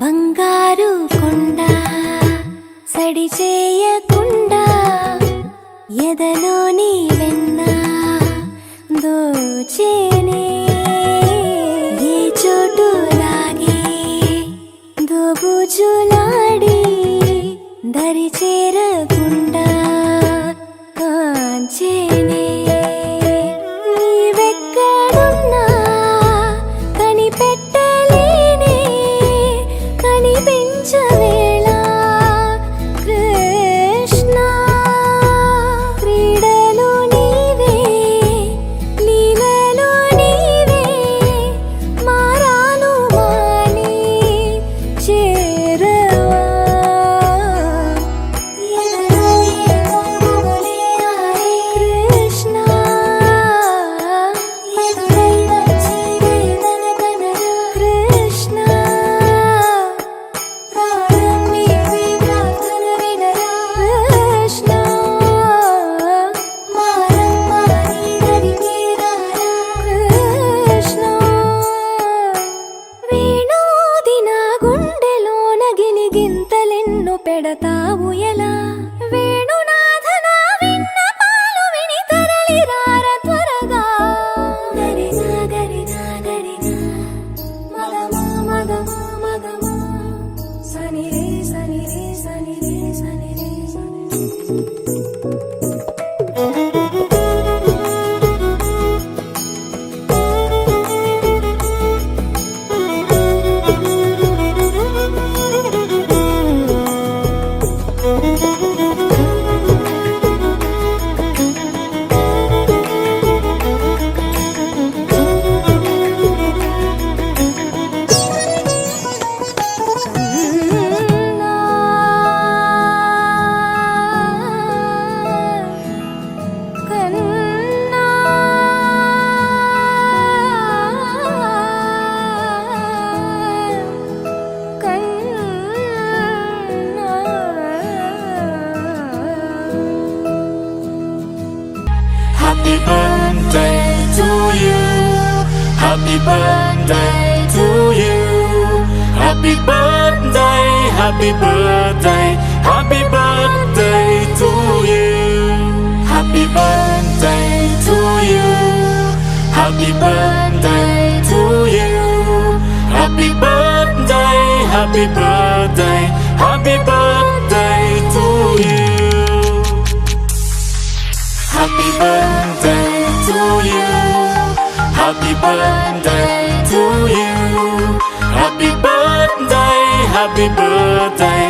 బంగారు కొండ సడి చేయకుండా ఎదలోని వెన్న దోచేనే ఏ చోటు లాగే దోబుజులాడి దరి చేరకుండా కాంచేనే నీవెక్కడున్నా కనిపెట్టలేనే కనిపించవేళ కృష్ణ క్రీడలు నీవే లీలలు నీవే మారాను మాని చేరవా కృష్ణ కృష్ణ కృష్ణ కృష్ణ వేణోది నా గుండెలోన గిలిగింతలెన్ను పెడతావు ఎలా వేణునాథన విన్న పాలు విని తరలి రార త్వరగా గరిజా గరిజా గరిజా మగమా మగమా మగమా సని రే సని రే సని రే సని రే Happy birthday to you. Happy birthday to you. Happy birthday, happy birthday, happy birthday to you. Happy birthday to you. Happy birthday to you. Happy birthday, happy birthday, happy birthday to you. Happy birthday to you. Happy birthday to you. Happy birthday, happy birthday,